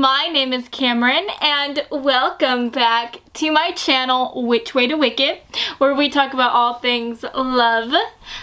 My name is Cameron and welcome back to my channel, Which Way to Wicked, where we talk about all things love,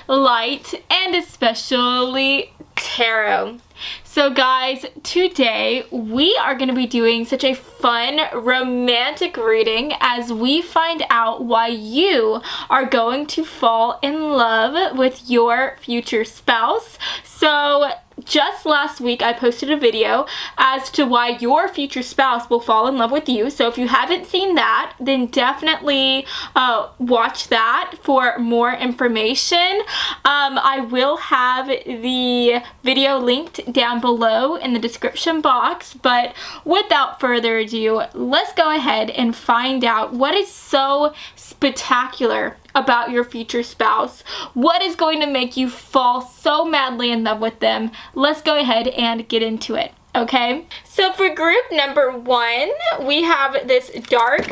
light, and especially tarot. So guys, today we are going to be doing such a fun romantic reading as we find out why you are going to fall in love with your future spouse. So just last week I posted a video as to why your future spouse will fall in love with you. So if you haven't seen that, then definitely watch that for more information. I will have the video linked down below in the description box, but without further ado, let's go ahead and find out what is so spectacular about your future spouse. What is going to make you fall so madly in love with them? Let's go ahead and get into it. Okay, so for group number 1, we have this dark,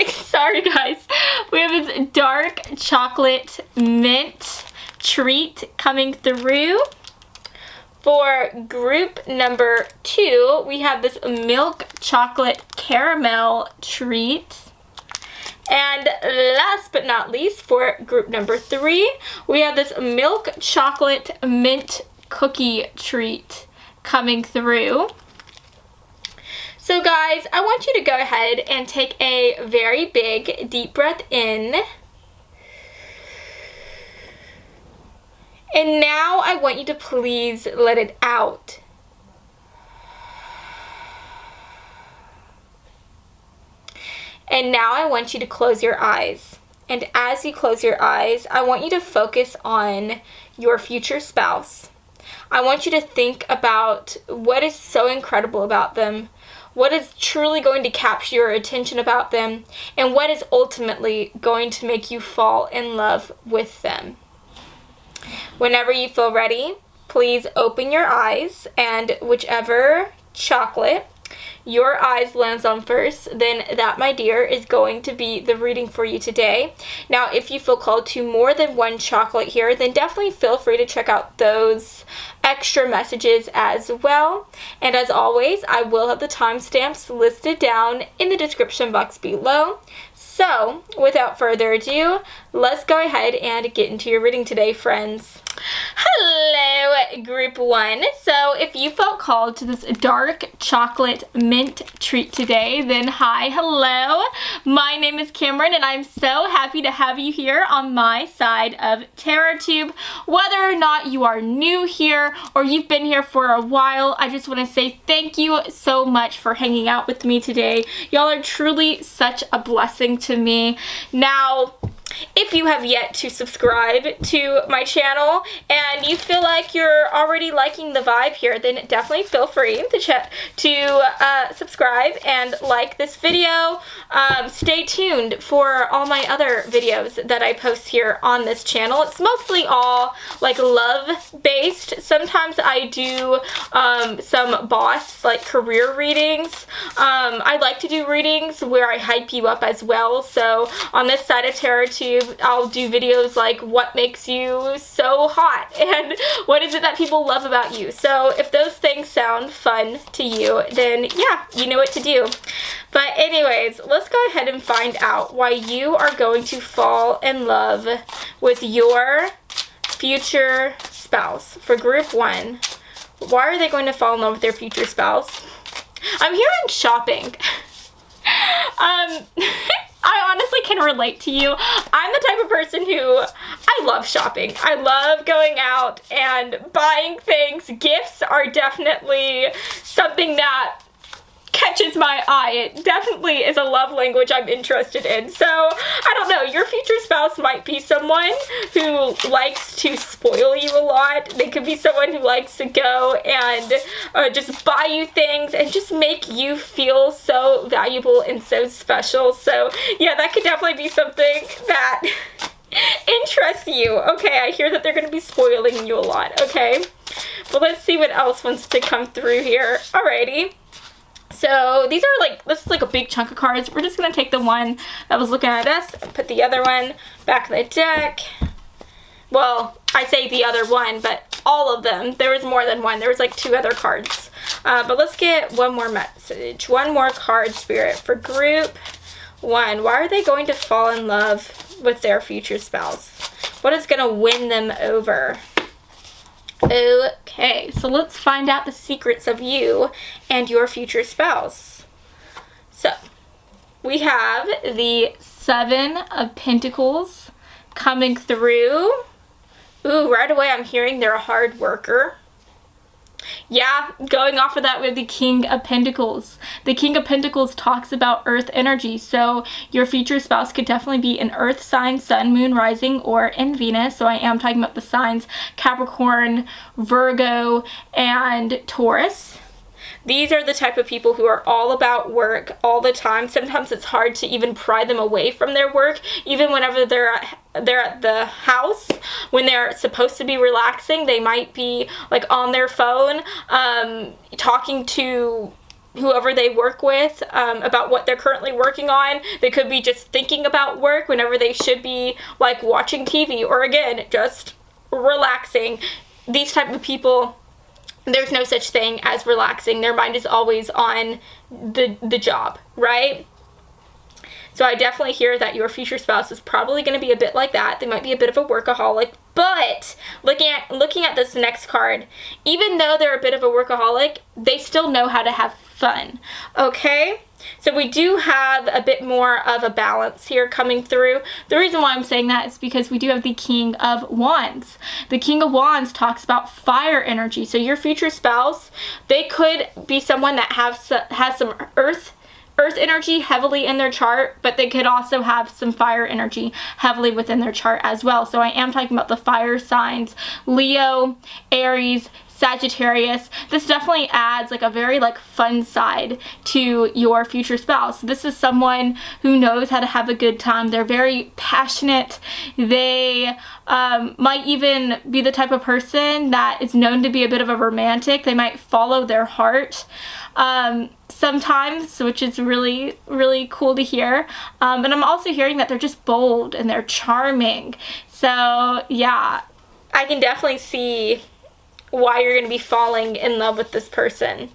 sorry guys, we have this dark chocolate mint treat coming through. For group number 2, we have this milk chocolate caramel treat. And last but not least, for group number 3, we have this milk chocolate mint cookie treat coming through. So guys, I want you to go ahead and take a very big deep breath in. And now I want you to please let it out. And now I want you to close your eyes. And as you close your eyes, I want you to focus on your future spouse. I want you to think about what is so incredible about them, what is truly going to capture your attention about them, and what is ultimately going to make you fall in love with them. Whenever you feel ready, please open your eyes, and whichever chocolate your eyes lands on first, then that, my dear, is going to be the reading for you today. Now, if you feel called to more than one chocolate here, then definitely feel free to check out those extra messages as well. And as always, I will have the timestamps listed down in the description box below. So, without further ado, let's go ahead and get into your reading today, friends. Hello, group 1. So if you felt called to this dark chocolate mint treat today, then hello. My name is Cameron and I'm so happy to have you here on my side of TarotTube. Whether or not you are new here or you've been here for a while, I just want to say thank you so much for hanging out with me today. Y'all are truly such a blessing to me. Now, if you have yet to subscribe to my channel and you feel like you're already liking the vibe here, then definitely feel free to subscribe and like this video. Stay tuned for all my other videos that I post here on this channel. It's mostly all like love based. Sometimes I do some boss like career readings. I like to do readings where I hype you up as well. So on this side of TarotTube, I'll do videos like what makes you so hot and what is it that people love about you. So if those things sound fun to you, then yeah, you know what to do. But anyways, let's go ahead and find out why you are going to fall in love with your future spouse. For group 1, why are they going to fall in love with their future spouse? I'm hearing shopping. I honestly can relate to you. I'm the type of person who, I love shopping. I love going out and buying things. Gifts are definitely something that catches my eye. It definitely is a love language I'm interested in. So, I don't know, your future spouse might be someone who likes to spoil you a lot. They could be someone who likes to go and just buy you things and just make you feel so valuable and so special. So, yeah, that could definitely be something that interests you. Okay, I hear that they're going to be spoiling you a lot, okay? But let's see what else wants to come through here. Alrighty. So these are like, this is like a big chunk of cards. We're just going to take the one that was looking at us and put the other one back in the deck. Well, I say the other one, but all of them. There was more than one. There was like 2 other cards. But let's get one more message. One more card, Spirit, for group 1. Why are they going to fall in love with their future spouse? What is going to win them over? Okay, so let's find out the secrets of you and your future spouse. So, we have the 7 of Pentacles coming through. Ooh, right away I'm hearing they're a hard worker. Yeah, going off of that with the King of Pentacles. The King of Pentacles talks about earth energy, so your future spouse could definitely be an earth sign, sun, moon, rising, or in Venus. So I am talking about the signs Capricorn, Virgo, and Taurus. These are the type of people who are all about work all the time. Sometimes it's hard to even pry them away from their work, even whenever they're at the house. When they're supposed to be relaxing, they might be like on their phone, talking to whoever they work with about what they're currently working on. They could be just thinking about work whenever they should be like watching TV, or again, just relaxing. These type of people, there's no such thing as relaxing. Their mind is always on the job, right? So I definitely hear that your future spouse is probably going to be a bit like that. They might be a bit of a workaholic, but looking at this next card, even though they're a bit of a workaholic, they still know how to have fun, okay? So we do have a bit more of a balance here coming through. The reason why I'm saying that is because we do have the King of Wands. The King of Wands talks about fire energy. So your future spouse, they could be someone that has some earth energy heavily in their chart, but they could also have some fire energy heavily within their chart as well. So I am talking about the fire signs, Leo, Aries, Sagittarius. This definitely adds like a very like fun side to your future spouse. This is someone who knows how to have a good time. They're very passionate. They might even be the type of person that is known to be a bit of a romantic. They might follow their heart sometimes, which is really, really cool to hear. And I'm also hearing that they're just bold and they're charming. So yeah, I can definitely see why you're going to be falling in love with this person.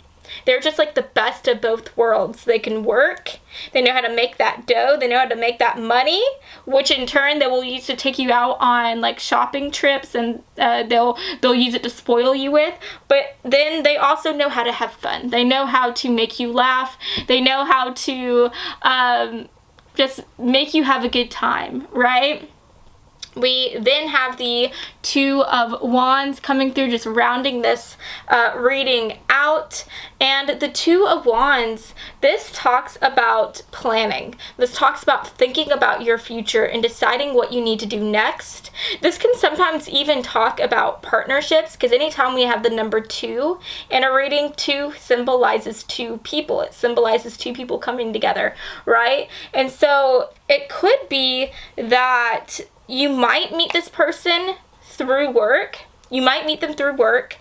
They're just like the best of both worlds. They can work, they know how to make that dough, they know how to make that money, which in turn they will use to take you out on like shopping trips, and they'll use it to spoil you with. But then they also know how to have fun. They know how to make you laugh. They know how to just make you have a good time, right? We then have the 2 of Wands coming through, just rounding this reading out. And the 2 of Wands, this talks about planning. This talks about thinking about your future and deciding what you need to do next. This can sometimes even talk about partnerships, because anytime we have the number 2 in a reading, 2 symbolizes 2 people. It symbolizes 2 people coming together, right? And so it could be that you might meet this person through work. You might meet them through work,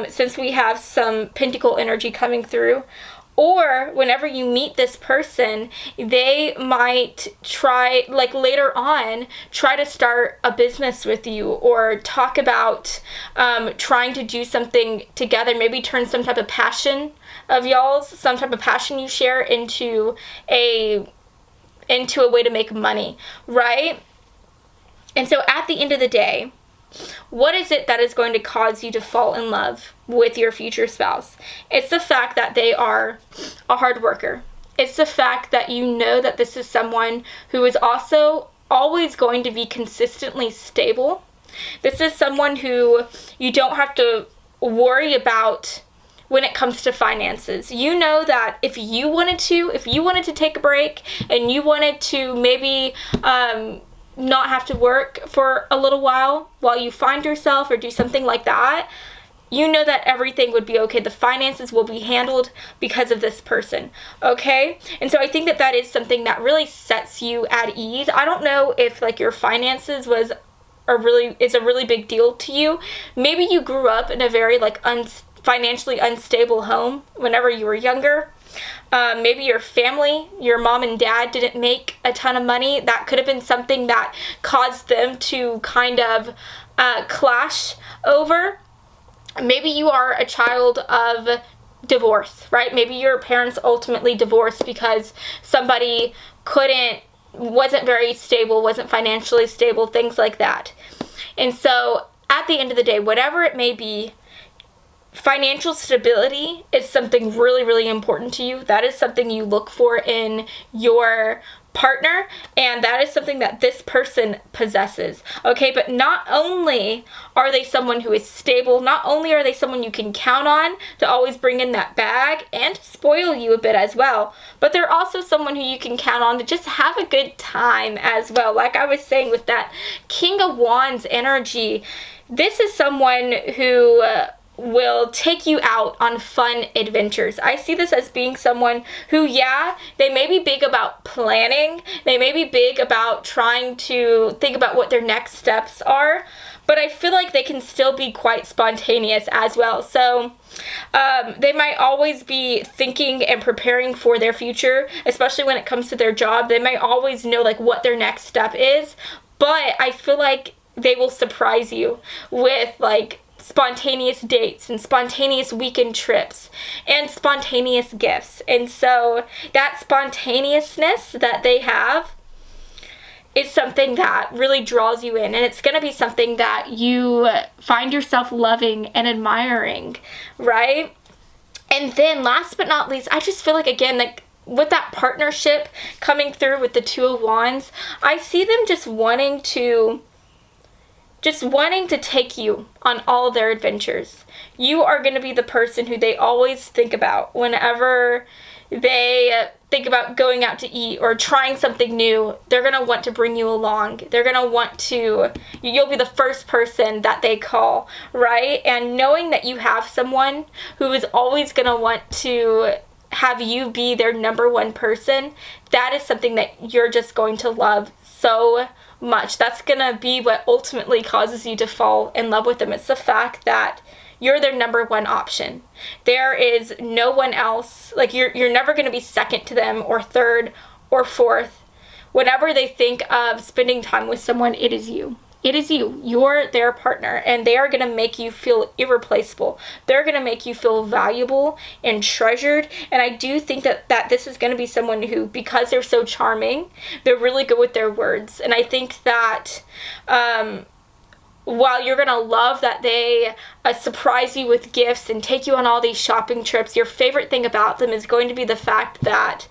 since we have some pentacle energy coming through. Or whenever you meet this person, they might try, like later on, try to start a business with you, or talk about trying to do something together. Maybe turn some type of passion of y'all's, some type of passion you share into a way to make money, right? And so at the end of the day, what is it that is going to cause you to fall in love with your future spouse? It's the fact that they are a hard worker. It's the fact that you know that this is someone who is also always going to be consistently stable. This is someone who you don't have to worry about when it comes to finances. You know that if you wanted to take a break and you wanted to maybe not have to work for a little while you find yourself or do something like that, you know that everything would be okay. The finances will be handled because of this person, okay? And so I think that is something that really sets you at ease. I don't know if like your finances is a really big deal to you. Maybe you grew up in a very like financially unstable home whenever you were younger. Maybe your family, your mom and dad didn't make a ton of money. That could have been something that caused them to kind of clash over. Maybe you are a child of divorce, right? Maybe your parents ultimately divorced because somebody wasn't very stable, wasn't financially stable, things like that. And so at the end of the day, whatever it may be, financial stability is something really, really important to you. That is something you look for in your partner, and that is something that this person possesses. Okay, but not only are they someone who is stable, not only are they someone you can count on to always bring in that bag and spoil you a bit as well, but they're also someone who you can count on to just have a good time as well. Like I was saying with that King of Wands energy, this is someone who will take you out on fun adventures. I see this as being someone who, they may be big about planning, they may be big about trying to think about what their next steps are, but I feel like they can still be quite spontaneous as well. So they might always be thinking and preparing for their future, especially when it comes to their job. They might always know like what their next step is, but I feel like they will surprise you with like spontaneous dates and spontaneous weekend trips and spontaneous gifts. And so that spontaneousness that they have is something that really draws you in, and it's going to be something that you find yourself loving and admiring, right? And then last but not least, I just feel like, again, like with that partnership coming through with the Two of Wands, I see them just wanting to take you on all their adventures. You are going to be the person who they always think about whenever they think about going out to eat or trying something new. They're going to want to bring you along. They're going to you'll be the first person that they call, right? And knowing that you have someone who is always going to want to have you be their number one person, that is something that you're just going to love so much. That's gonna be what ultimately causes you to fall in love with them. It's the fact that you're their number one option. There is no one else. Like you're never gonna be second to them or third or fourth. Whenever they think of spending time with someone, it is you. It is you. You're their partner, and they are going to make you feel irreplaceable. They're going to make you feel valuable and treasured. And I do think that this is going to be someone who, because they're so charming, they're really good with their words. And I think that while you're going to love that they surprise you with gifts and take you on all these shopping trips, your favorite thing about them is going to be the fact that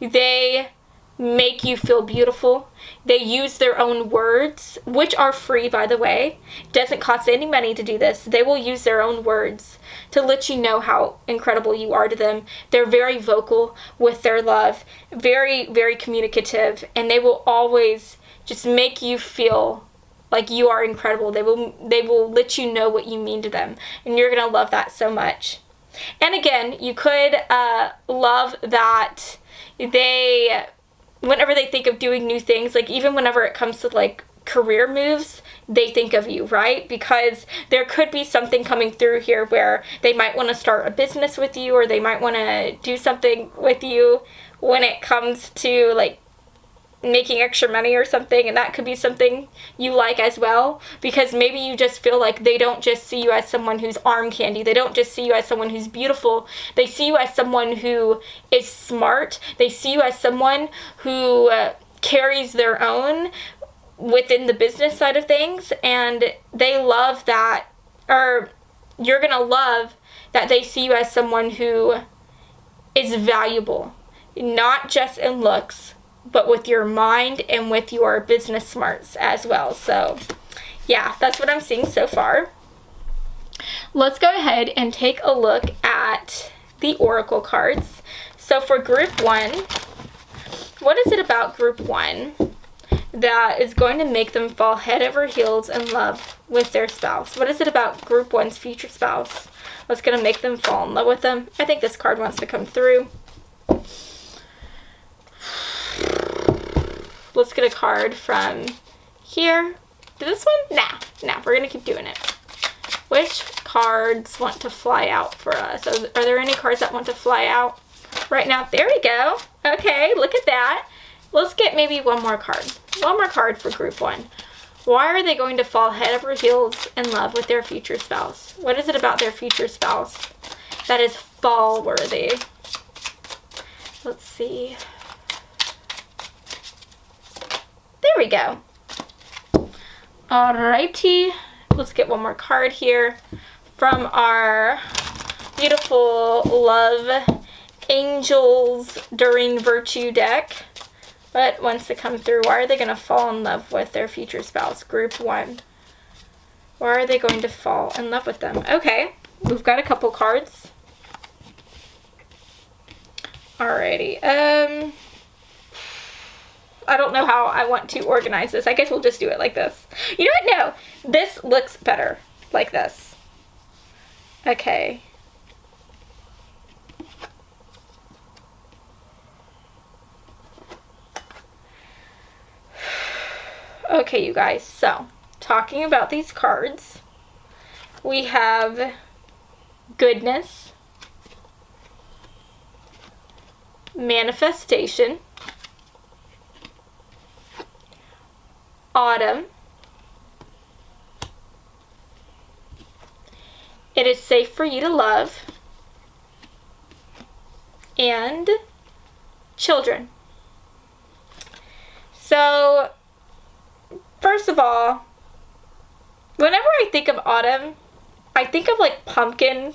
they make you feel beautiful. They use their own words, which are free, by the way. It doesn't cost any money to do this. They will use their own words to let you know how incredible you are to them. They're very vocal with their love, very, very communicative, and they will always just make you feel like you are incredible. They will let you know what you mean to them, and you're going to love that so much. And again, you could love that whenever they think of doing new things, like even whenever it comes to like career moves, they think of you, right? Because there could be something coming through here where they might want to start a business with you, or they might want to do something with you when it comes to like making extra money or something, and that could be something you like as well, because maybe you just feel like they don't just see you as someone who's arm candy. They don't just see you as someone who's beautiful. They see you as someone who is smart. They see you as someone who carries their own within the business side of things, and they love that, or you're gonna love that they see you as someone who is valuable, not just in looks, but with your mind and with your business smarts as well. So yeah, that's what I'm seeing so far. Let's go ahead and take a look at the oracle cards. So for group 1, what is it about group 1 that is going to make them fall head over heels in love with their spouse? What is it about group 1's future spouse that's going to make them fall in love with them? I think this card wants to come through. Let's get a card from here. This one? Nah, we're going to keep doing it. Which cards want to fly out for us? Are there any cards that want to fly out right now? There we go. Okay, look at that. Let's get maybe one more card. One more card for group 1. Why are they going to fall head over heels in love with their future spouse? What is it about their future spouse that is fall worthy? Let's see. There we go. Alrighty. Let's get one more card here from our beautiful Love Angels During Virtue deck. What wants to come through? Why are they going to fall in love with their future spouse? Group 1. Why are they going to fall in love with them? Okay, we've got a couple cards. Alrighty. I don't know how I want to organize this. I guess we'll just do it like this. You know what? No. This looks better like this. Okay. Okay, you guys. So, talking about these cards, we have goodness, manifestation, autumn, it is safe for you to love, and children. So, first of all, whenever I think of autumn, I think of like pumpkin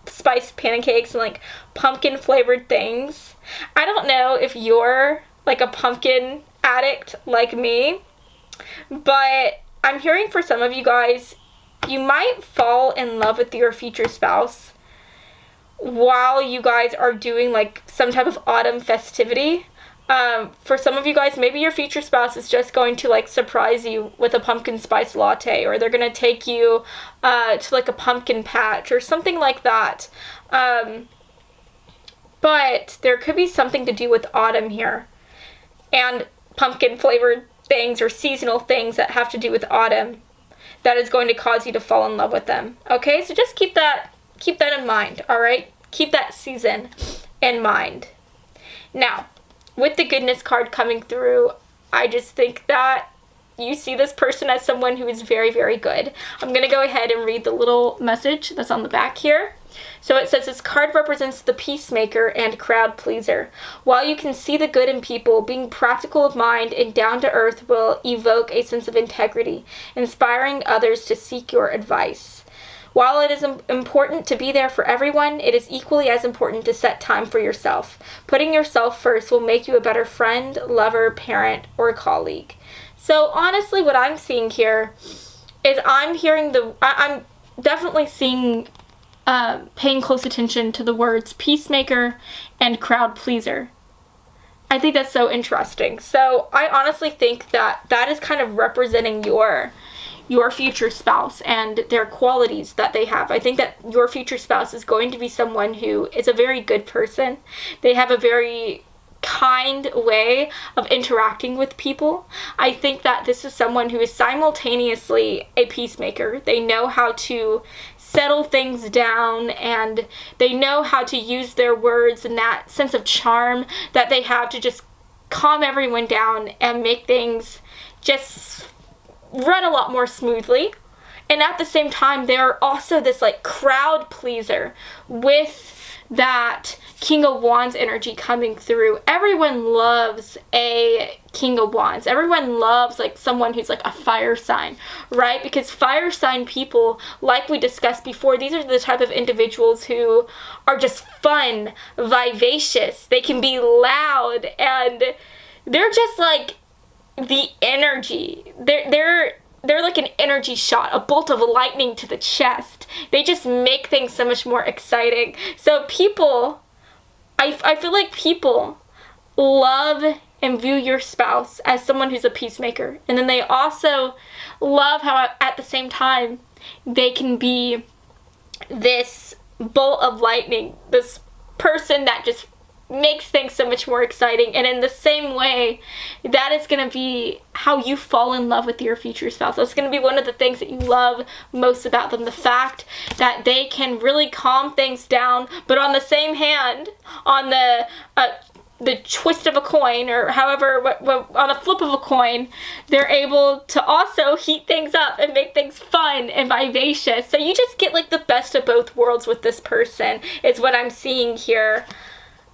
spice pancakes and like pumpkin flavored things. I don't know if you're like a pumpkin addict like me, but I'm hearing for some of you guys, you might fall in love with your future spouse while you guys are doing like some type of autumn festivity. For some of you guys, maybe your future spouse is just going to like surprise you with a pumpkin spice latte, or they're going to take you to like a pumpkin patch or something like that. But there could be something to do with autumn here and pumpkin flavored things or seasonal things that have to do with autumn that is going to cause you to fall in love with them. Okay, so just keep that in mind. All right, keep that season in mind. Now, with the goodness card coming through, I just think that you see this person as someone who is very, very good. I'm going to go ahead and read the little message that's on the back here. So it says, this card represents the peacemaker and crowd pleaser. While you can see the good in people, being practical of mind and down to earth will evoke a sense of integrity, inspiring others to seek your advice. While it is important to be there for everyone, it is equally as important to set time for yourself. Putting yourself first will make you a better friend, lover, parent, or colleague. So honestly, what I'm seeing here is I'm definitely seeing, paying close attention to the words peacemaker and crowd pleaser. I think that's so interesting. So I honestly think that is kind of representing your future spouse and their qualities that they have. I think that your future spouse is going to be someone who is a very good person. They have a very kind way of interacting with people. I think that this is someone who is simultaneously a peacemaker. They know how to settle things down, and they know how to use their words and that sense of charm that they have to just calm everyone down and make things just run a lot more smoothly. And at the same time, they're also this like crowd pleaser with that King of Wands energy coming through. Everyone loves a King of Wands. Everyone loves like someone who's like a fire sign, right? Because fire sign people, like we discussed before, these are the type of individuals who are just fun, vivacious. They can be loud, and they're just like the energy. They're like an energy shot, a bolt of lightning to the chest. They just make things so much more exciting. So people, I feel like people love and view your spouse as someone who's a peacemaker. And then they also love how at the same time they can be this bolt of lightning, this person that just makes things so much more exciting. And in the same way, that is going to be how you fall in love with your future spouse. That's going to be one of the things that you love most about them, the fact that they can really calm things down, but on the same hand, on the twist of a coin, or however, on the flip of a coin, they're able to also heat things up and make things fun and vivacious. So you just get like the best of both worlds with this person, is what I'm seeing here.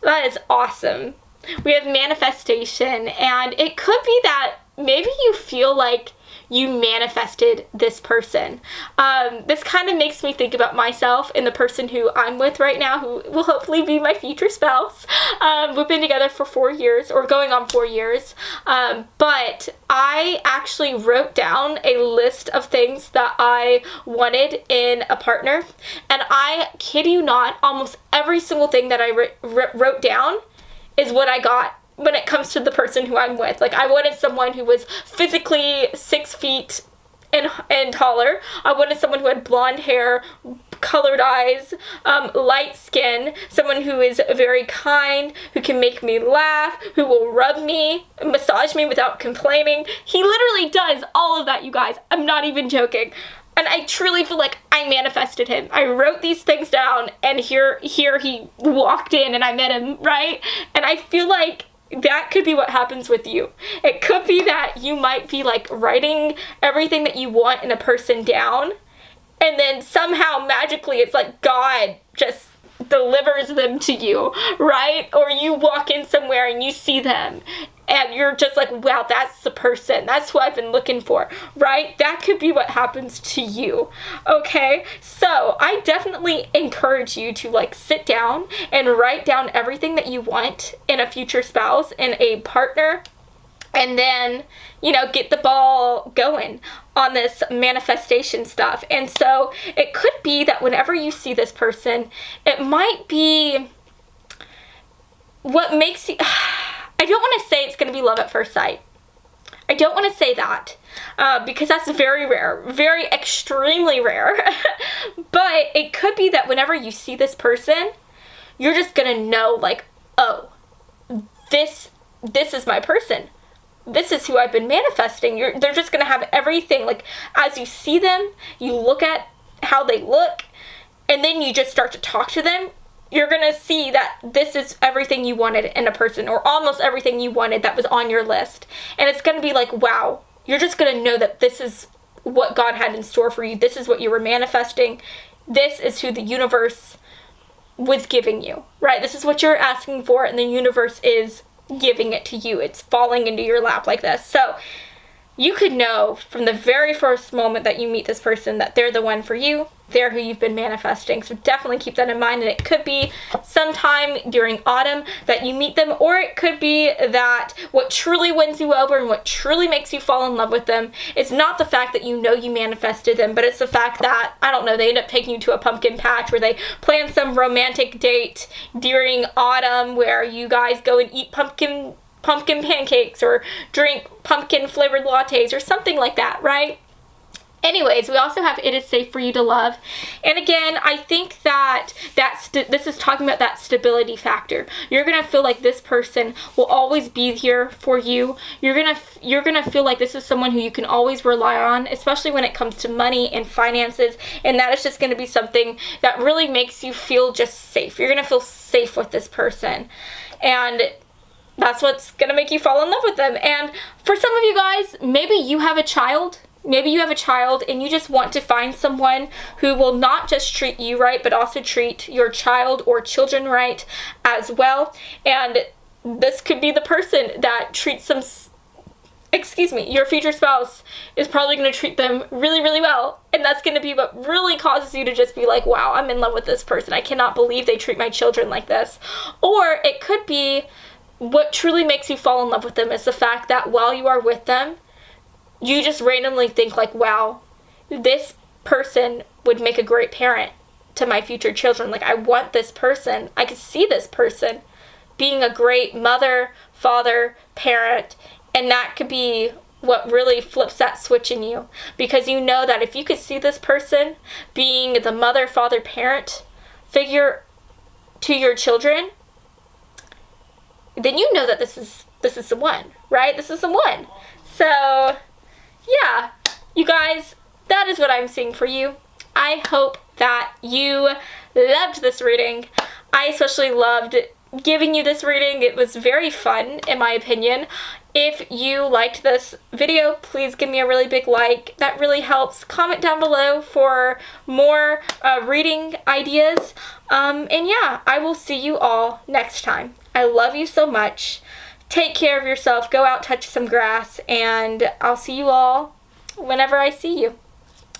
That is awesome. We have manifestation, and it could be that maybe you feel like you manifested this person. This kind of makes me think about myself and the person who I'm with right now, who will hopefully be my future spouse. We've been together for 4 years, or going on 4 years. But I actually wrote down a list of things that I wanted in a partner. And I kid you not, almost every single thing that I wrote down is what I got when it comes to the person who I'm with. Like, I wanted someone who was physically 6 feet and taller. I wanted someone who had blonde hair, colored eyes, light skin, someone who is very kind, who can make me laugh, who will rub me, massage me without complaining. He literally does all of that, you guys. I'm not even joking. And I truly feel like I manifested him. I wrote these things down, and here he walked in and I met him, right? And I feel like that could be what happens with you. It could be that you might be like writing everything that you want in a person down, and then somehow magically it's like God just delivers them to you, right? Or you walk in somewhere and you see them and you're just like, wow, that's the person. That's who I've been looking for, right? That could be what happens to you, okay? So I definitely encourage you to like sit down and write down everything that you want in a future spouse, in a partner, and then, get the ball going on this manifestation stuff. And so it could be that whenever you see this person, it might be what makes you... I don't want to say it's going to be love at first sight. I don't want to say that because that's very rare, very extremely rare. But it could be that whenever you see this person, you're just going to know, like, oh, this is my person. This is who I've been manifesting. They're just going to have everything. Like, as you see them, you look at how they look, and then you just start to talk to them. You're going to see that this is everything you wanted in a person, or almost everything you wanted that was on your list. And it's going to be like, wow, you're just going to know that this is what God had in store for you. This is what you were manifesting. This is who the universe was giving you, right? This is what you're asking for, and the universe is giving it to you. It's falling into your lap like this. So you could know from the very first moment that you meet this person that they're the one for you. They're who you've been manifesting. So definitely keep that in mind. And it could be sometime during autumn that you meet them, or it could be that what truly wins you over and what truly makes you fall in love with them is not the fact that you manifested them, but it's the fact that, I don't know, they end up taking you to a pumpkin patch where they plan some romantic date during autumn where you guys go and eat pumpkin pancakes or drink pumpkin flavored lattes or something like that, right? Anyways, we also have It Is Safe for You to Love. And again, I think that this is talking about that stability factor. You're going to feel like this person will always be here for you. You're going to feel like this is someone who you can always rely on, especially when it comes to money and finances. And that is just going to be something that really makes you feel just safe. You're going to feel safe with this person. And that's what's going to make you fall in love with them. And for some of you guys, maybe you have a child. Maybe you have a child and you just want to find someone who will not just treat you right, but also treat your child or children right as well. And this could be the person that treats them, your future spouse is probably going to treat them really, really well. And that's going to be what really causes you to just be like, wow, I'm in love with this person. I cannot believe they treat my children like this. Or it could be what truly makes you fall in love with them is the fact that while you are with them, you just randomly think like, wow, this person would make a great parent to my future children. Like, I want this person. I could see this person being a great mother, father, parent. And that could be what really flips that switch in you. Because you know that if you could see this person being the mother, father, parent figure to your children, then you know that this is the one, right? This is the one. So, yeah, you guys, that is what I'm seeing for you. I hope that you loved this reading. I especially loved giving you this reading. It was very fun, in my opinion. If you liked this video, please give me a really big like. That really helps. Comment down below for more reading ideas. And yeah, I will see you all next time. I love you so much. Take care of yourself. Go out, touch some grass, and I'll see you all whenever I see you.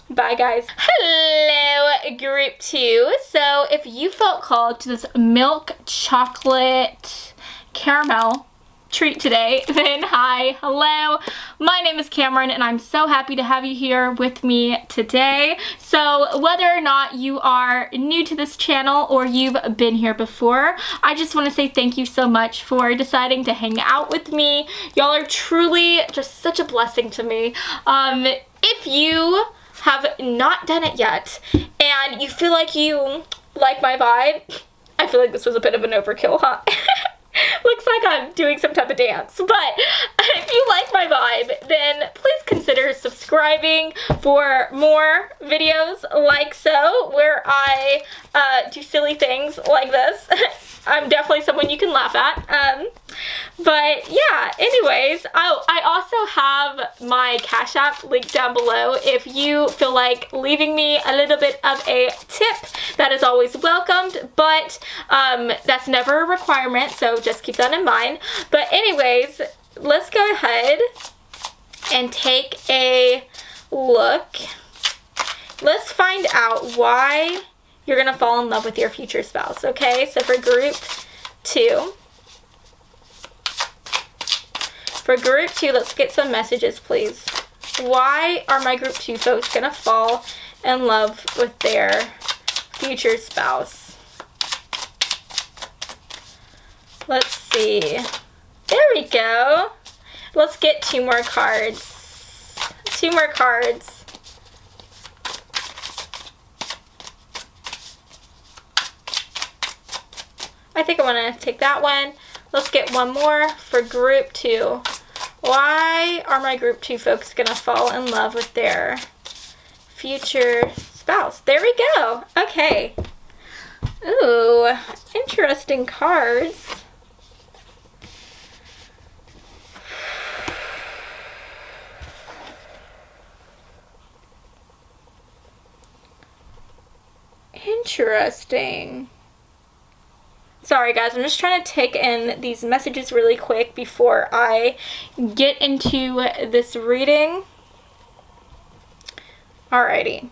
Bye, guys. Hello, group 2. So if you felt called to this milk chocolate caramel treat today, then hi, hello. My name is Cameron, and I'm so happy to have you here with me today. So whether or not you are new to this channel or you've been here before, I just want to say thank you so much for deciding to hang out with me. Y'all are truly just such a blessing to me. If you have not done it yet and you feel like you like my vibe, I feel like this was a bit of an overkill, huh? Looks like I'm doing some type of dance, but if you like my vibe, then please consider subscribing for more videos like so, where I do silly things like this. I'm definitely someone you can laugh at. But yeah, anyways, I also have my Cash App linked down below. If you feel like leaving me a little bit of a tip, that is always welcomed, but that's never a requirement, so just keep that in mind. But anyways, let's go ahead and take a look. Let's find out why you're gonna fall in love with your future spouse, okay? So for group 2, let's get some messages, please. Why are my group 2 folks gonna fall in love with their future spouse? Let's see. There we go. Let's get 2 more cards. 2 more cards. I think I want to take that one. Let's get one more for group 2. Why are my group 2 folks going to fall in love with their future spouse? There we go. Okay. Ooh, interesting cards. Interesting. Sorry guys, I'm just trying to take in these messages really quick before I get into this reading. Alrighty.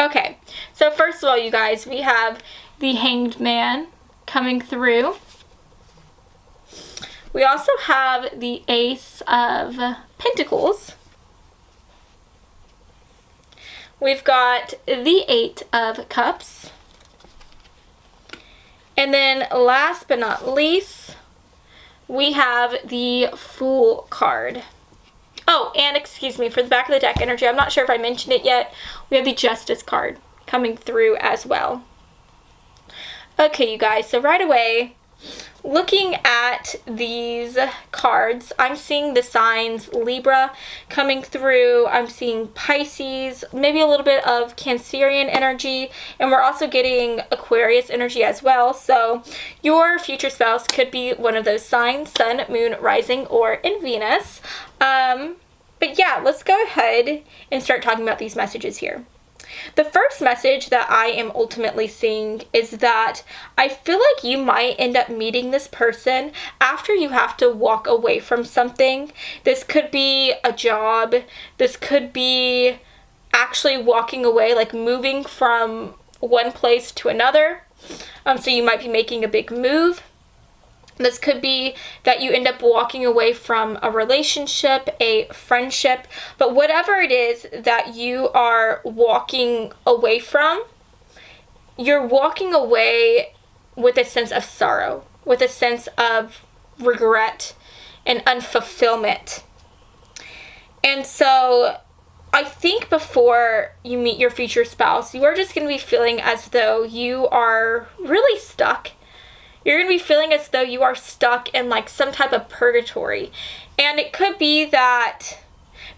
Okay, so first of all, you guys, we have the Hanged Man coming through. We also have the Ace of Pentacles. We've got the 8 of Cups. And then last but not least, we have the Fool card. Oh, and excuse me, for the back of the deck energy, I'm not sure if I mentioned it yet, we have the Justice card coming through as well. Okay, you guys, so right away, looking at these cards, I'm seeing the signs Libra coming through. I'm seeing Pisces, maybe a little bit of Cancerian energy, and we're also getting Aquarius energy as well. So your future spouse could be one of those signs, Sun, Moon, Rising, or in Venus. But yeah, let's go ahead and start talking about these messages here. The first message that I am ultimately seeing is that I feel like you might end up meeting this person after you have to walk away from something. This could be a job. This could be actually walking away, like moving from one place to another. So you might be making a big move. This could be that you end up walking away from a relationship, a friendship, but whatever it is that you are walking away from, you're walking away with a sense of sorrow, with a sense of regret and unfulfillment. And so I think before you meet your future spouse, you are just going to be feeling as though you are really stuck. You're going to be feeling as though you are stuck in like some type of purgatory. And it could be that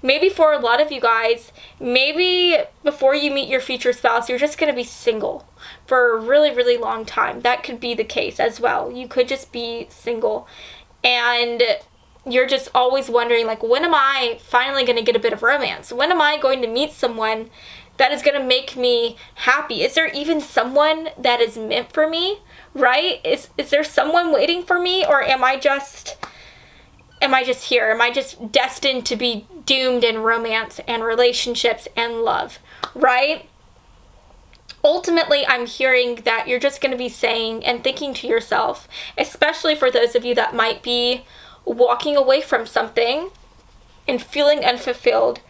maybe for a lot of you guys, maybe before you meet your future spouse, you're just going to be single for a really, really long time. That could be the case as well. You could just be single. And you're just always wondering, like, when am I finally going to get a bit of romance? When am I going to meet someone that is going to make me happy? Is there even someone that is meant for me, right? Is there someone waiting for me, or am I just here? Am I just destined to be doomed in romance and relationships and love, right? Ultimately, I'm hearing that you're just going to be saying and thinking to yourself, especially for those of you that might be walking away from something and feeling unfulfilled,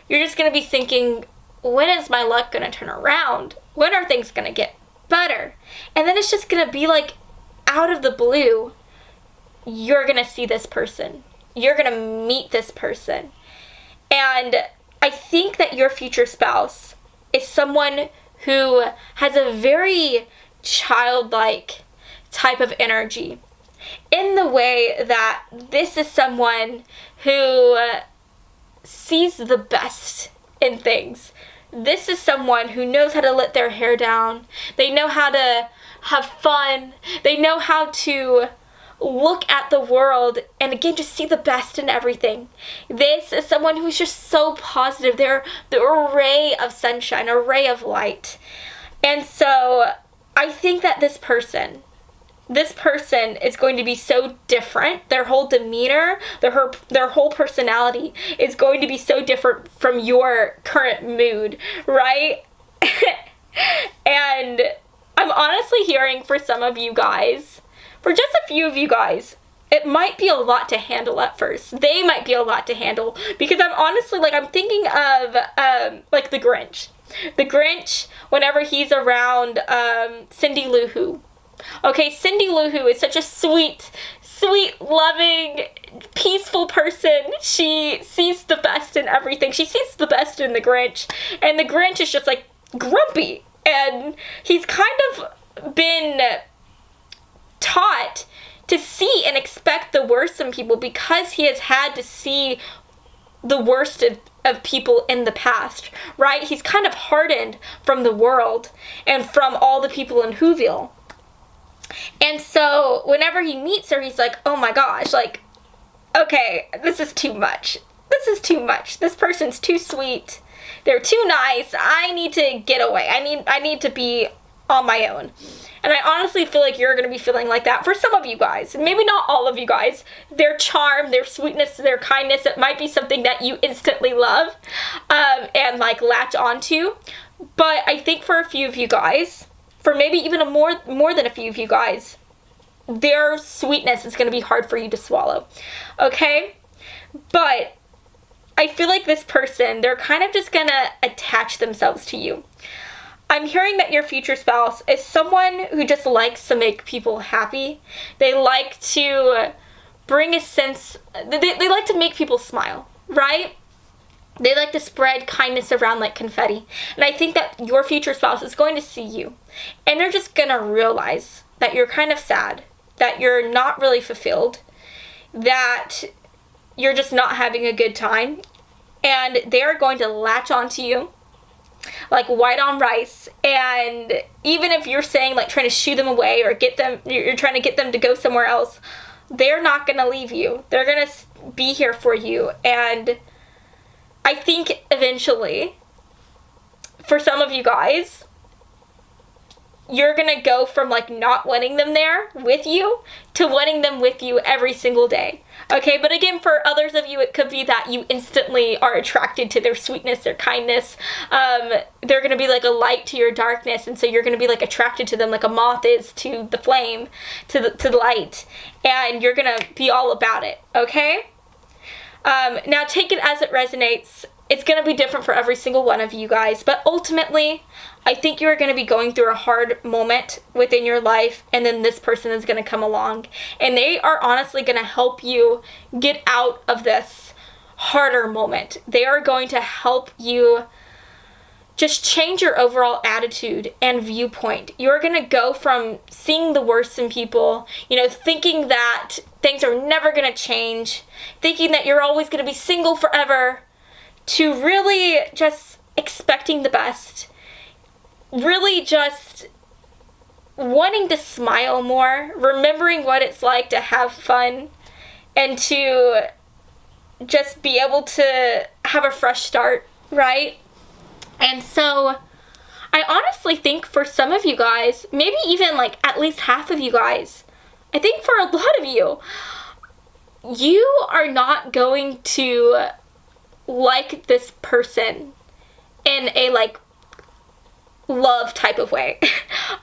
you're just going to be thinking, when is my luck going to turn around? When are things going to get better? And then it's just going to be like, out of the blue, you're going to see this person. You're going to meet this person. And I think that your future spouse is someone who has a very childlike type of energy, in the way that this is someone who sees the best in things. This is someone who knows how to let their hair down. They know how to have fun. They know how to look at the world and, again, just see the best in everything. This is someone who's just so positive. They're the ray of sunshine, a ray of light. And so I think that this person is going to be so different. Their whole demeanor, their whole personality is going to be so different from your current mood, right? And I'm honestly hearing for some of you guys, for just a few of you guys, it might be a lot to handle at first. They might be a lot to handle, because I'm honestly, like, I'm thinking of like the Grinch. The Grinch, whenever he's around Cindy Lou Who. Okay, Cindy Lou Who is such a sweet, loving, peaceful person. She sees the best in everything. She sees the best in the Grinch. And the Grinch is just, like, grumpy. And he's kind of been taught to see and expect the worst in people, because he has had to see the worst of people in the past, right? He's kind of hardened from the world and from all the people in Whoville. And so whenever he meets her, he's like, oh my gosh, like, okay, this is too much. This is too much. This person's too sweet. They're too nice. I need to get away. I need to be on my own. And I honestly feel like you're going to be feeling like that for some of you guys. Maybe not all of you guys. Their charm, their sweetness, their kindness, it might be something that you instantly love and, like, latch onto. But I think for a few of you guys, for maybe even more than a few of you guys, their sweetness is going to be hard for you to swallow. Okay? But I feel like this person, they're kind of just going to attach themselves to you. I'm hearing that your future spouse is someone who just likes to make people happy. They like to bring a sense, they like to make people smile, right? They like to spread kindness around like confetti. And I think that your future spouse is going to see you, and they're just going to realize that you're kind of sad, that you're not really fulfilled, that you're just not having a good time. And they're going to latch onto you like white on rice. And even if you're saying, like, trying to shoo them away or you're trying to get them to go somewhere else, they're not going to leave you. They're going to be here for you. And I think eventually, for some of you guys, you're going to go from, like, not wanting them there with you to wanting them with you every single day. Okay, but again, for others of you, it could be that you instantly are attracted to their sweetness, their kindness. They're going to be like a light to your darkness, and so you're going to be, like, attracted to them like a moth is to the flame, to the light, and you're going to be all about it, okay? Now, take it as it resonates. It's going to be different for every single one of you guys, but ultimately, I think you are going to be going through a hard moment within your life, and then this person is going to come along, and they are honestly going to help you get out of this harder moment. They are going to help you just change your overall attitude and viewpoint. You're going to go from seeing the worst in people, thinking that things are never going to change, thinking that you're always going to be single forever, to really just expecting the best. Really just wanting to smile more, remembering what it's like to have fun, and to just be able to have a fresh start, right? And so I honestly think for some of you guys, maybe even like at least half of you guys, I think for a lot of you, you are not going to like this person in a like love type of way.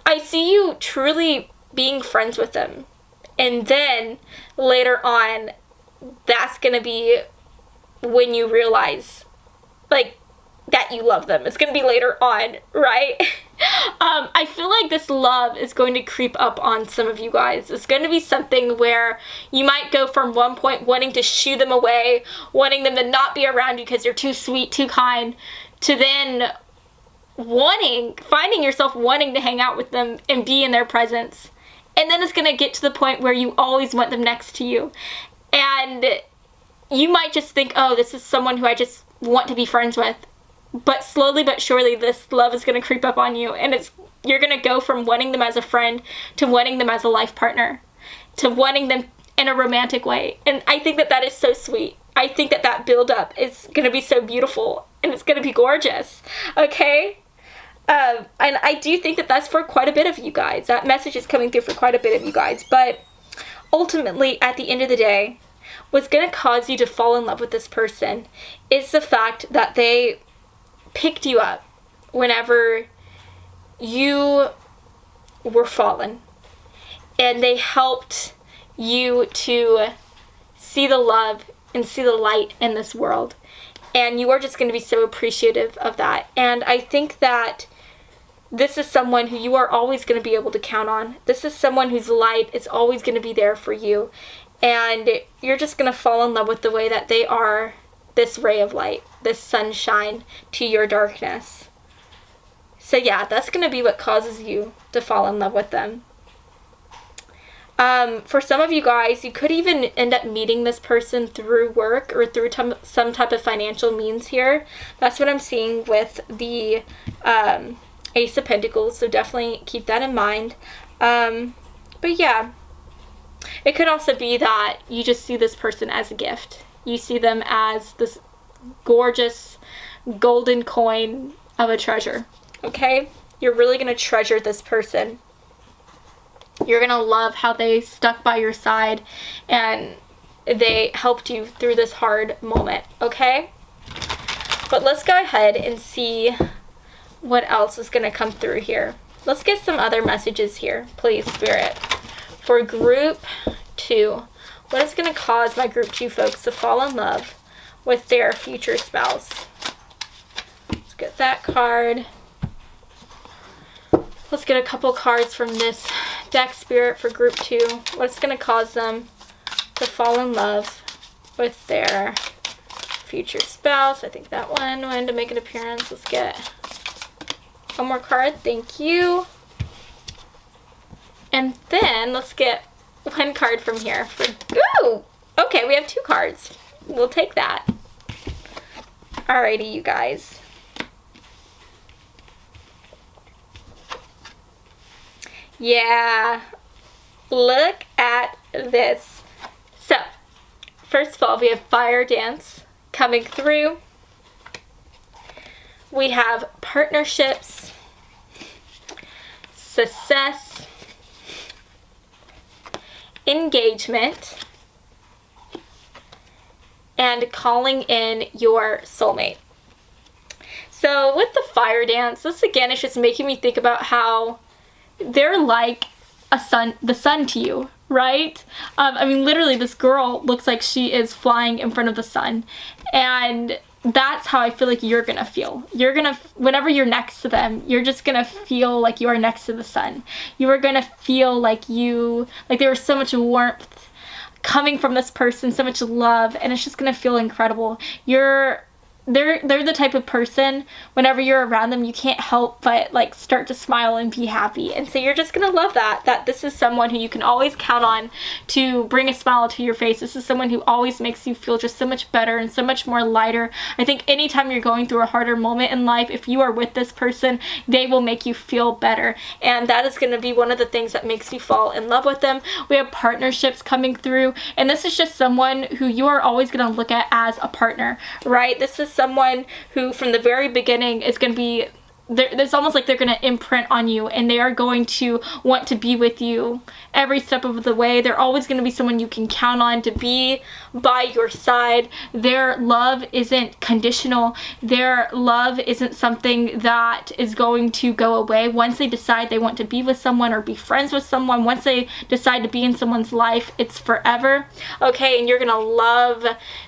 I see you truly being friends with them. And then later on, that's going to be when you realize like that you love them. It's going to be later on, right? I feel like this love is going to creep up on some of you guys. It's going to be something where you might go from one point wanting to shoo them away, wanting them to not be around you because you're too sweet, too kind, to then finding yourself wanting to hang out with them and be in their presence. And then it's going to get to the point where you always want them next to you. And you might just think, oh, this is someone who I just want to be friends with. But slowly but surely, this love is going to creep up on you. And you're going to go from wanting them as a friend to wanting them as a life partner, to wanting them in a romantic way. And I think that is so sweet. I think that build up is going to be so beautiful. And it's going to be gorgeous. Okay? And I do think that that's for quite a bit of you guys. That message is coming through for quite a bit of you guys. But ultimately, at the end of the day, what's going to cause you to fall in love with this person is the fact that they picked you up whenever you were fallen. And they helped you to see the love and see the light in this world. And you are just going to be so appreciative of that. And I think that this is someone who you are always going to be able to count on. This is someone whose light is always going to be there for you. And you're just going to fall in love with the way that they are this ray of light, this sunshine to your darkness. So yeah, that's going to be what causes you to fall in love with them. For some of you guys, you could even end up meeting this person through work or through some type of financial means here. That's what I'm seeing with the Ace of Pentacles, so definitely keep that in mind. But yeah, it could also be that you just see this person as a gift. You see them as this gorgeous golden coin of a treasure, okay? You're really going to treasure this person. You're going to love how they stuck by your side and they helped you through this hard moment, okay? But let's go ahead and see what else is going to come through here. Let's get some other messages here, please, Spirit. For group 2, what is going to cause my group 2 folks to fall in love with their future spouse? Let's get that card. Let's get a couple cards from this deck, Spirit, for group 2. What's going to cause them to fall in love with their future spouse? I think that one wanted to make an appearance. Let's get one more card. Thank you. And then let's get one card from here. Ooh! Okay, we have 2 cards. We'll take that. Alrighty, you guys. Yeah. Look at this. So, first of all, we have Fire Dance coming through. We have partnerships, success, engagement, and calling in your soulmate. So with the Fire Dance, this again is just making me think about how they're like the sun to you, right? I mean, literally, this girl looks like she is flying in front of the sun, and that's how I feel like you're gonna feel. Whenever you're next to them, you're just gonna feel like you are next to the sun. You are gonna feel like there was so much warmth coming from this person, so much love, and it's just gonna feel incredible. They're the type of person, whenever you're around them, you can't help but like start to smile and be happy. And so you're just gonna love that this is someone who you can always count on to bring a smile to your face. This is someone who always makes you feel just so much better and so much more lighter. I think anytime you're going through a harder moment in life, if you are with this person, they will make you feel better. And that is gonna be one of the things that makes you fall in love with them. We have partnerships coming through, and this is just someone who you are always gonna look at as a partner, right? This is someone who from the very beginning is going to be it's almost like they're going to imprint on you, and they are going to want to be with you every step of the way. They're always going to be someone you can count on to be by your side. Their love isn't conditional. Their love isn't something that is going to go away. Once they decide they want to be with someone or be friends with someone, once they decide to be in someone's life, it's forever. Okay, and you're going to love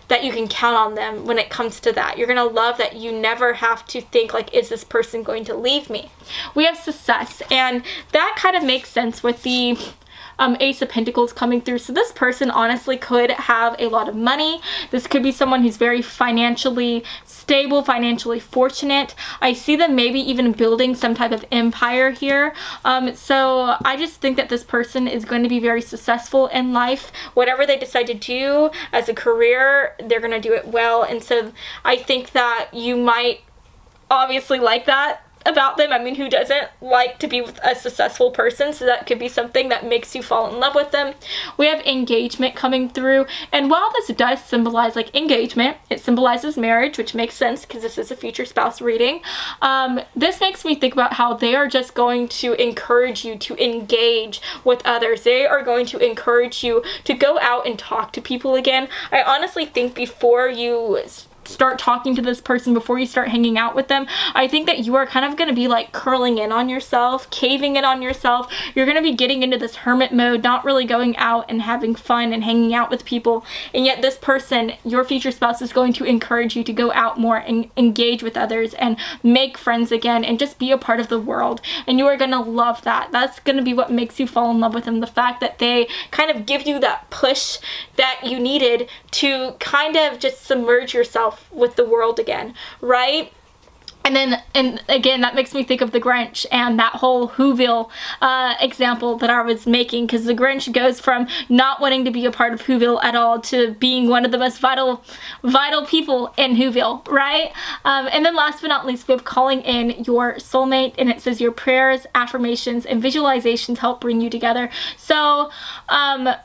that you can count on them when it comes to that. You're going to love that you never have to think like, is this person going to leave me? We have success, and that kind of makes sense with the Ace of Pentacles coming through. So this person honestly could have a lot of money. This could be someone who's very financially stable, financially fortunate. I see them maybe even building some type of empire here. So I just think that this person is going to be very successful in life. Whatever they decide to do as a career, they're going to do it well. And so I think that you might obviously like that about them. I mean, who doesn't like to be with a successful person? So that could be something that makes you fall in love with them. We have engagement coming through, and while this does symbolize like engagement, it symbolizes marriage, which makes sense because this is a future spouse reading. This makes me think about how they are just going to encourage you to engage with others. They are going to encourage you to go out and talk to people again. I honestly think before you start talking to this person, before you start hanging out with them, I think that you are kind of going to be like curling in on yourself, caving in on yourself. You're going to be getting into this hermit mode, not really going out and having fun and hanging out with people. And yet this person, your future spouse, is going to encourage you to go out more and engage with others and make friends again and just be a part of the world. And you are going to love that. That's going to be what makes you fall in love with them. The fact that they kind of give you that push that you needed to kind of just submerge yourself with the world again, right? And again, that makes me think of the Grinch and that whole Whoville example that I was making, because the Grinch goes from not wanting to be a part of Whoville at all to being one of the most vital people in Whoville, right? And then last but not least, we have calling in your soulmate, and it says your prayers, affirmations, and visualizations help bring you together. So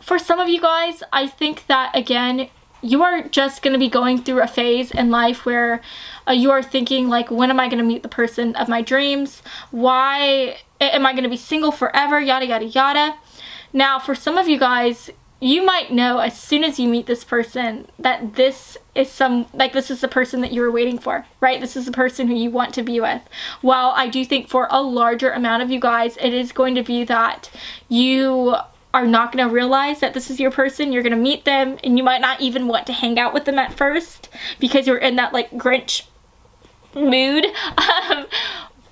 for some of you guys, I think that again, you are just going to be going through a phase in life where you are thinking like, when am I going to meet the person of my dreams? Why am I going to be single forever? Yada, yada, yada. Now, for some of you guys, you might know as soon as you meet this person that this is the person that you were waiting for, right? This is the person who you want to be with. While I do think for a larger amount of you guys, it is going to be that you are not going to realize that this is your person. You're going to meet them, and you might not even want to hang out with them at first because you're in that like Grinch mood.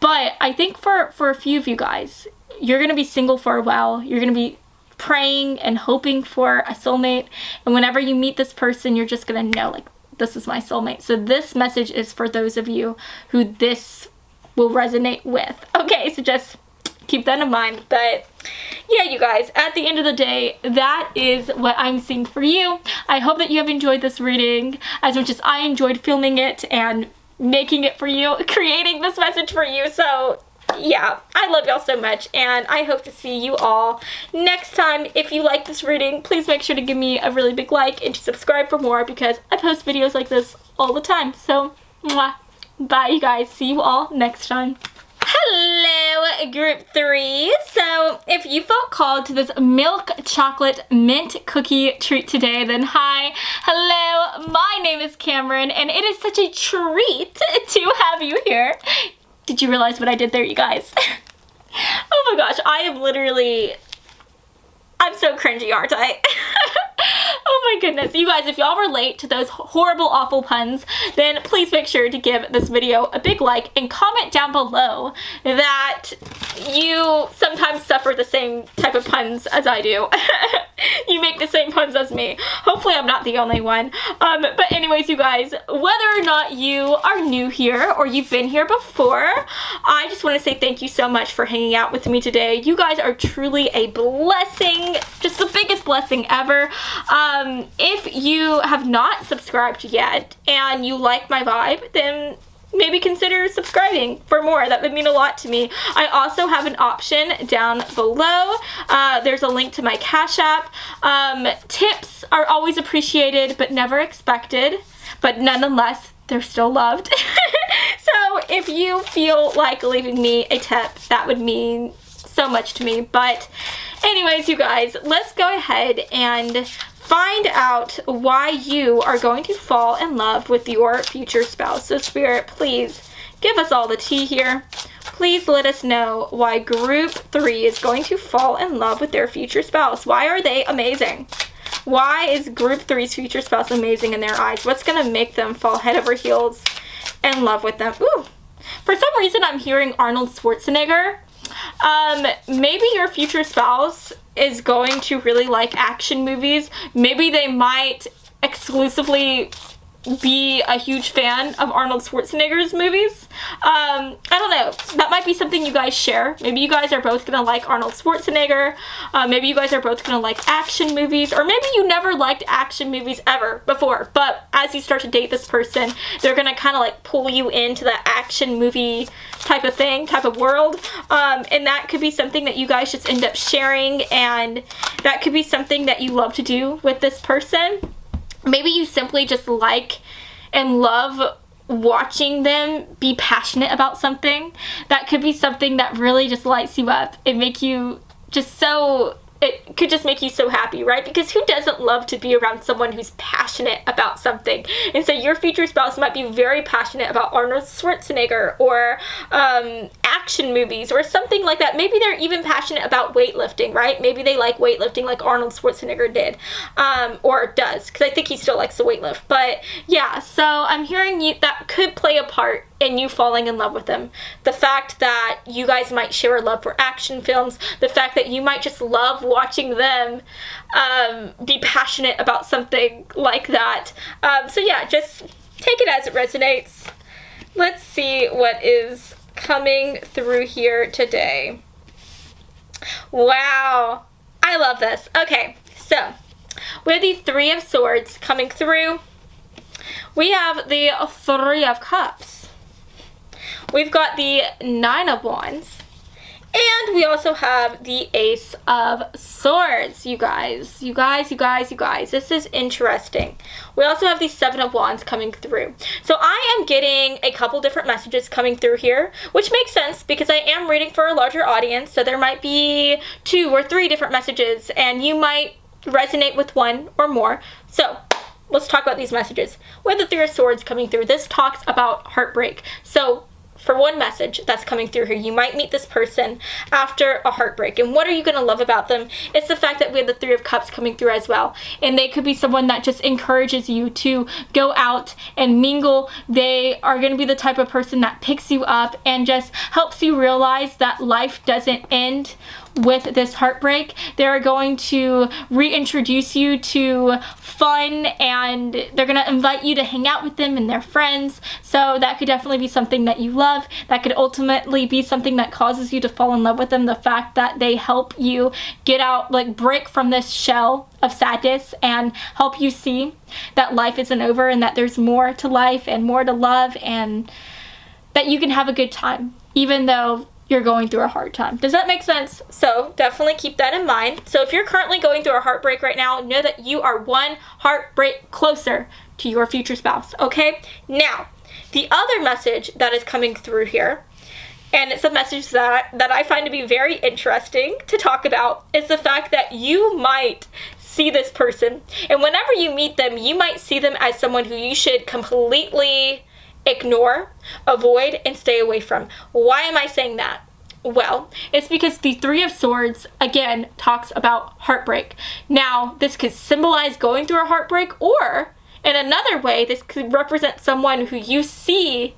But I think for a few of you guys, you're going to be single for a while. You're going to be praying and hoping for a soulmate, and whenever you meet this person, you're just going to know like, this is my soulmate. So this message is for those of you who this will resonate with. Okay, so just keep that in mind. But yeah, you guys, at the end of the day, that is what I'm seeing for you. I hope that you have enjoyed this reading as much as I enjoyed filming it and making it for you, creating this message for you. So yeah, I love y'all so much, and I hope to see you all next time. If you like this reading, please make sure to give me a really big like and to subscribe for more, because I post videos like this all the time. So mwah. Bye, you guys. See you all next time. Hello, group 3. So if you felt called to this milk chocolate mint cookie treat today, then hi. Hello, my name is Cameron, and it is such a treat to have you here. Did you realize what I did there, you guys? Oh my gosh, I'm so cringy, aren't I? Oh my goodness. You guys, if y'all relate to those horrible, awful puns, then please make sure to give this video a big like and comment down below that you sometimes suffer the same type of puns as I do. You make the same puns as me. Hopefully I'm not the only one. But anyways, you guys, whether or not you are new here or you've been here before, I just want to say thank you so much for hanging out with me today. You guys are truly a blessing, just the biggest blessing ever. If you have not subscribed yet and you like my vibe, then maybe consider subscribing for more. That would mean a lot to me. I also have an option down below. There's a link to my Cash App. Tips are always appreciated but never expected, but nonetheless, they're still loved. So if you feel like leaving me a tip, that would mean so much to me. But anyways, you guys, let's go ahead and find out why you are going to fall in love with your future spouse. So Spirit, please give us all the tea here. Please let us know why group 3 is going to fall in love with their future spouse. Why are they amazing? Why is group 3's future spouse amazing in their eyes? What's going to make them fall head over heels in love with them? Ooh, for some reason I'm hearing Arnold Schwarzenegger. Maybe your future spouse is going to really like action movies. Maybe they might exclusively be a huge fan of Arnold Schwarzenegger's movies. I don't know. That might be something you guys share. Maybe you guys are both gonna like Arnold Schwarzenegger. Maybe you guys are both gonna like action movies. Or maybe you never liked action movies ever before. But as you start to date this person, they're gonna kind of like pull you into that action movie type of thing, type of world. And that could be something that you guys just end up sharing. And that could be something that you love to do with this person. Maybe you simply just like and love watching them be passionate about something. That could be something that really just lights you up and make you just so, it could just make you so happy, right? Because who doesn't love to be around someone who's passionate about something? And so your future spouse might be very passionate about Arnold Schwarzenegger or action movies or something like that. Maybe they're even passionate about weightlifting, right? Maybe they like weightlifting like Arnold Schwarzenegger did, or does, because I think he still likes to weightlift. But yeah, so I'm hearing you, that could play a part in you falling in love with them. The fact that you guys might share a love for action films, the fact that you might just love watching them be passionate about something like that. So yeah, just take it as it resonates. Let's see what is coming through here today. Wow, I love this. Okay, so we have the 3 of Swords coming through. We have the 3 of Cups. We've got the 9 of Wands. And we also have the Ace of Swords, you guys. You guys. This is interesting. We also have the 7 of Wands coming through. So I am getting a couple different messages coming through here, which makes sense because I am reading for a larger audience. So there might be 2 or 3 different messages, and you might resonate with one or more. So let's talk about these messages. With the 3 of Swords coming through, this talks about heartbreak. So for one message that's coming through here, you might meet this person after a heartbreak. And what are you going to love about them? It's the fact that we have the 3 of Cups coming through as well. And they could be someone that just encourages you to go out and mingle. They are going to be the type of person that picks you up and just helps you realize that life doesn't end with this heartbreak. They're going to reintroduce you to fun, and they're going to invite you to hang out with them and their friends. So that could definitely be something that you love. That could ultimately be something that causes you to fall in love with them. The fact that they help you get out, like break from this shell of sadness and help you see that life isn't over and that there's more to life and more to love, and that you can have a good time even though you're going through a hard time. Does that make sense? So definitely keep that in mind. So if you're currently going through a heartbreak right now, know that you are one heartbreak closer to your future spouse, okay? Now, the other message that is coming through here, and it's a message that I find to be very interesting to talk about, is the fact that you might see this person, and whenever you meet them, you might see them as someone who you should completely ignore, avoid, and stay away from. Why am I saying that? Well, it's because the 3 of Swords, again, talks about heartbreak. Now, this could symbolize going through a heartbreak, or in another way, this could represent someone who you see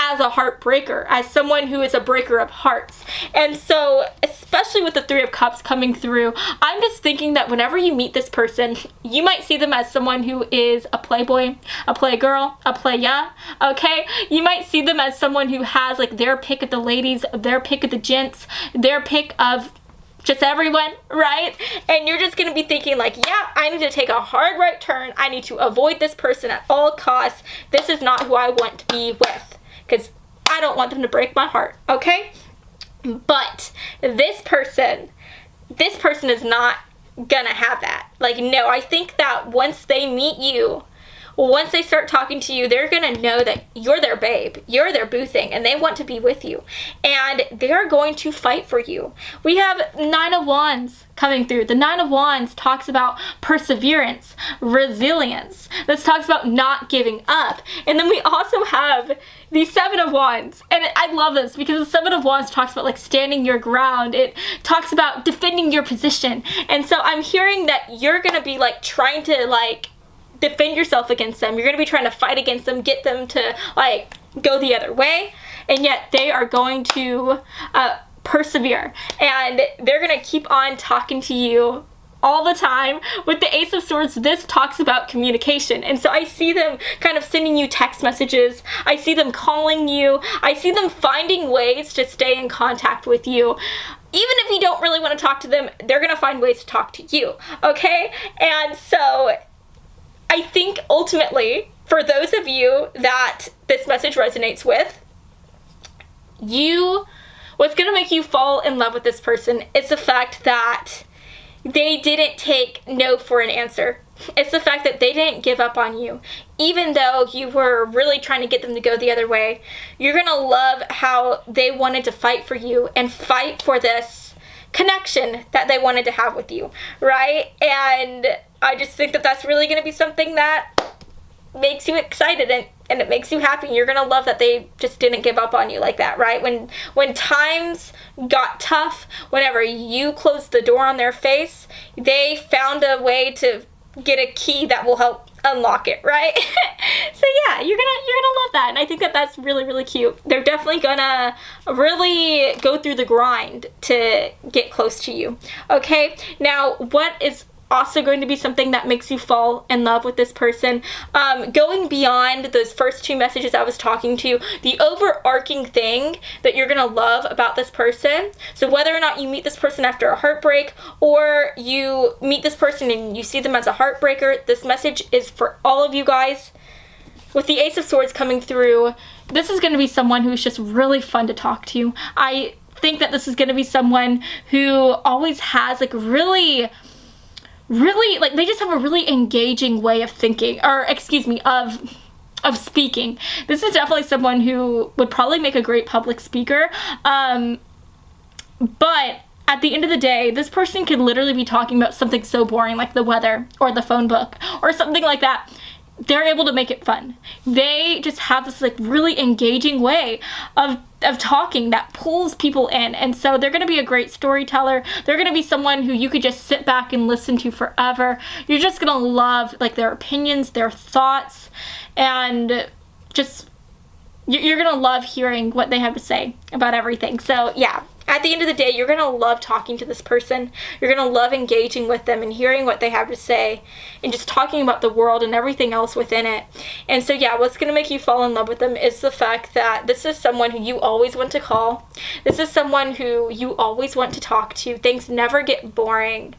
as a heartbreaker, as someone who is a breaker of hearts. And so, especially with the Three of Cups coming through, I'm just thinking that whenever you meet this person, you might see them as someone who is a playboy, a playgirl, a playa, okay? You might see them as someone who has like their pick of the ladies, their pick of the gents, their pick of just everyone, right? And you're just gonna be thinking like, yeah, I need to take a hard right turn. I need to avoid this person at all costs. This is not who I want to be with, because I don't want them to break my heart, okay? But this person is not gonna have that. Like, no, I think that once they meet you, once they start talking to you, they're gonna know that you're their babe, you're their boo thing, and they want to be with you. And they're going to fight for you. We have Nine of Wands coming through. The Nine of Wands talks about perseverance, resilience. This talks about not giving up. And then we also have the Seven of Wands. And I love this because the Seven of Wands talks about like standing your ground. It talks about defending your position. And so I'm hearing that you're gonna be like trying to like defend yourself against them. You're going to be trying to fight against them, get them to like go the other way, and yet they are going to persevere, and they're going to keep on talking to you all the time. With the Ace of Swords, this talks about communication, and so I see them kind of sending you text messages. I see them calling you. I see them finding ways to stay in contact with you. Even if you don't really want to talk to them, they're going to find ways to talk to you, okay? And so I think ultimately, for those of you that this message resonates with, what's going to make you fall in love with this person is the fact that they didn't take no for an answer. It's the fact that they didn't give up on you. Even though you were really trying to get them to go the other way, you're going to love how they wanted to fight for you and fight for this connection that they wanted to have with you, right? And I just think that that's really going to be something that makes you excited and it makes you happy. You're going to love that they just didn't give up on you like that, right? When times got tough, whenever you closed the door on their face, they found a way to get a key that will help unlock it, right? So yeah, you're gonna love that, and I think that that's really, really cute. They're definitely gonna really go through the grind to get close to you. Okay, now what is also going to be something that makes you fall in love with this person, going beyond those first two messages I was talking to, the overarching thing that you're gonna love about this person. So whether or not you meet this person after a heartbreak, or you meet this person and you see them as a heartbreaker, this message is for all of you guys. With the Ace of Swords coming through, this is going to be someone who's just really fun to talk to. I think that this is going to be someone who always has like really, like, they just have a really engaging way of thinking, or excuse me, of speaking. This is definitely someone who would probably make a great public speaker, but at the end of the day, this person could literally be talking about something so boring like the weather or the phone book or something like that. They're able to make it fun. They just have this like really engaging way of talking that pulls people in. And so they're going to be a great storyteller. They're going to be someone who you could just sit back and listen to forever. You're just going to love like their opinions, their thoughts, and just you're going to love hearing what they have to say about everything. So yeah, at the end of the day, you're going to love talking to this person. You're going to love engaging with them and hearing what they have to say and just talking about the world and everything else within it. And so yeah, what's going to make you fall in love with them is the fact that this is someone who you always want to call. This is someone who you always want to talk to. Things never get boring.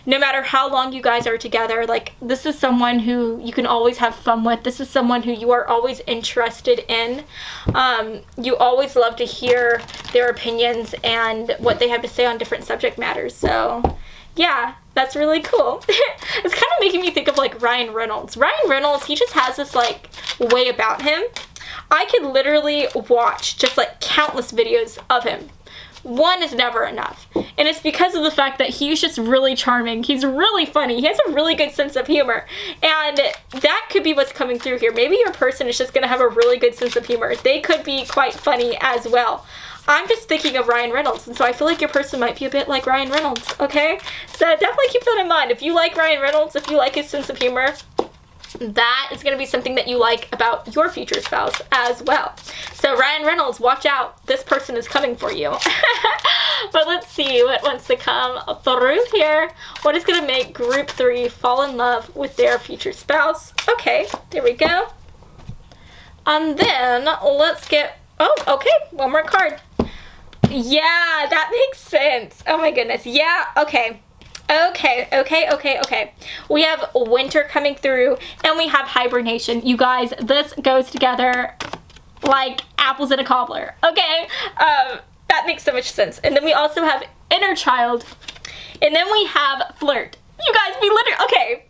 No matter how long you guys are together, like, this is someone who you can always have fun with. This is someone who you are always interested in. You always love to hear their opinions and what they have to say on different subject matters. So yeah, that's really cool. It's kind of making me think of like Ryan Reynolds. Ryan Reynolds, he just has this like way about him. I could literally watch just like countless videos of him. One is never enough. And it's because of the fact that he's just really charming. He's really funny. He has a really good sense of humor. And that could be what's coming through here. Maybe your person is just going to have a really good sense of humor. They could be quite funny as well. I'm just thinking of Ryan Reynolds, and so I feel like your person might be a bit like Ryan Reynolds, okay? So definitely keep that in mind. If you like Ryan Reynolds, if you like his sense of humor, that is going to be something that you like about your future spouse as well. So Ryan Reynolds, watch out. This person is coming for you. But let's see what wants to come through here. What is going to make group 3 fall in love with their future spouse? Okay, there we go. And then let's get, oh, okay, one more card. Yeah, that makes sense. Oh my goodness. Yeah, okay. Okay. We have winter coming through and we have hibernation. You guys, this goes together like apples in a cobbler. Okay, that makes so much sense. And then we also have inner child. And then we have flirt. You guys, we literally, okay.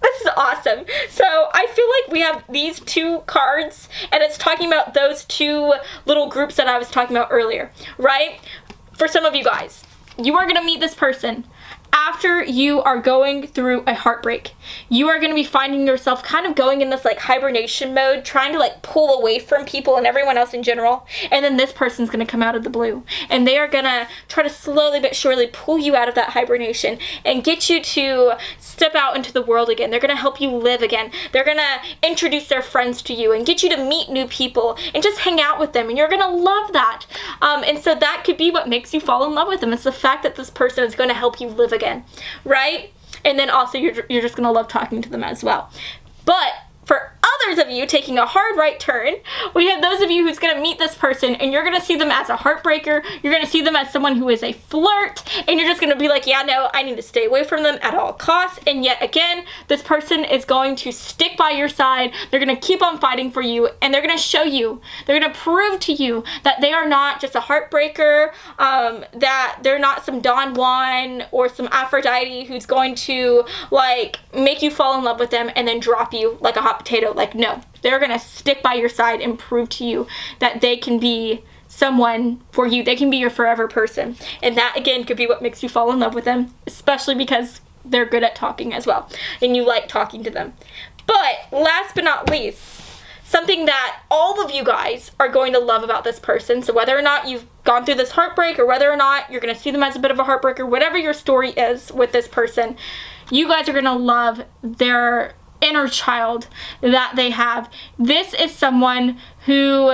This is awesome. So I feel like we have these 2 cards and it's talking about those 2 little groups that I was talking about earlier, right? For some of you guys, you are gonna meet this person after you are going through a heartbreak. You are going to be finding yourself kind of going in this like hibernation mode, trying to like pull away from people and everyone else in general. And then this person's going to come out of the blue and they are going to try to slowly but surely pull you out of that hibernation and get you to step out into the world again. They're going to help you live again. They're going to introduce their friends to you and get you to meet new people and just hang out with them. And you're going to love that. And so that could be what makes you fall in love with them. It's the fact that this person is going to help you live again, right? And then also you're just gonna love talking to them as well. But for others of you taking a hard right turn, we have those of you who's gonna meet this person and you're gonna see them as a heartbreaker. You're gonna see them as someone who is a flirt, and you're just gonna be like, yeah, no, I need to stay away from them at all costs. And yet again, this person is going to stick by your side. They're gonna keep on fighting for you, and they're gonna show you, they're gonna prove to you that they are not just a heartbreaker, that they're not some Don Juan or some Aphrodite who's going to like make you fall in love with them and then drop you like a hot potato. Like, no, they're gonna stick by your side and prove to you that they can be someone for you. They can be your forever person. And that again could be what makes you fall in love with them, especially because they're good at talking as well and you like talking to them. But last but not least, something that all of you guys are going to love about this person, so whether or not you've gone through this heartbreak or whether or not you're going to see them as a bit of a heartbreaker, whatever your story is with this person, you guys are going to love their inner child that they have. This is someone who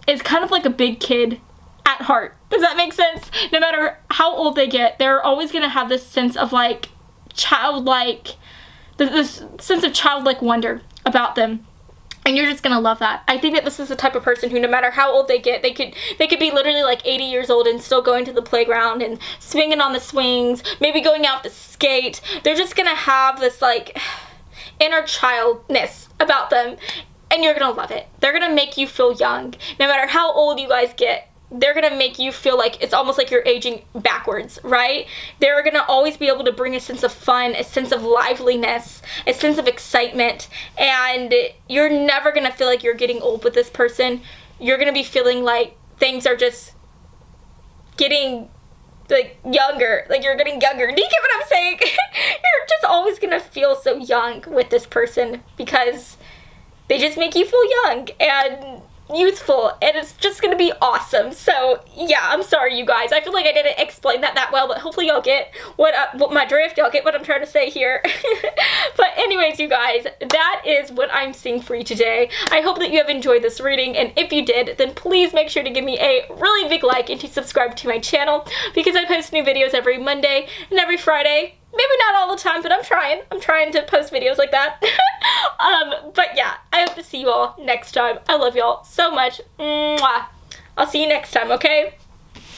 is kind of like a big kid at heart. Does that make sense? No matter how old they get, they're always going to have this sense of like childlike, this sense of childlike wonder about them. And you're just gonna love that. I think that this is the type of person who, no matter how old they get, they could be literally like 80 years old and still going to the playground and swinging on the swings, maybe going out to skate. They're just gonna have this like inner childness about them, and you're gonna love it. They're gonna make you feel young. No matter how old you guys get, they're gonna make you feel like it's almost like you're aging backwards, right? They're gonna always be able to bring a sense of fun, a sense of liveliness, a sense of excitement, and you're never gonna feel like you're getting old with this person. You're gonna be feeling like things are just getting like younger, like you're getting younger. Do you get what I'm saying? You're just always gonna feel so young with this person because they just make you feel young and youthful, and it's just gonna be awesome. So yeah, I'm sorry you guys, I feel like I didn't explain that well, but hopefully y'all get what my drift, y'all get what I'm trying to say here. But anyways, you guys, that is what I'm seeing for you today. I hope that you have enjoyed this reading, and if you did, then please make sure to give me a really big like and to subscribe to my channel, because I post new videos every Monday and every Friday. Maybe not all the time, but I'm trying to post videos like that. But yeah, I hope to see you all next time. I love y'all so much. Mwah. I'll see you next time, okay?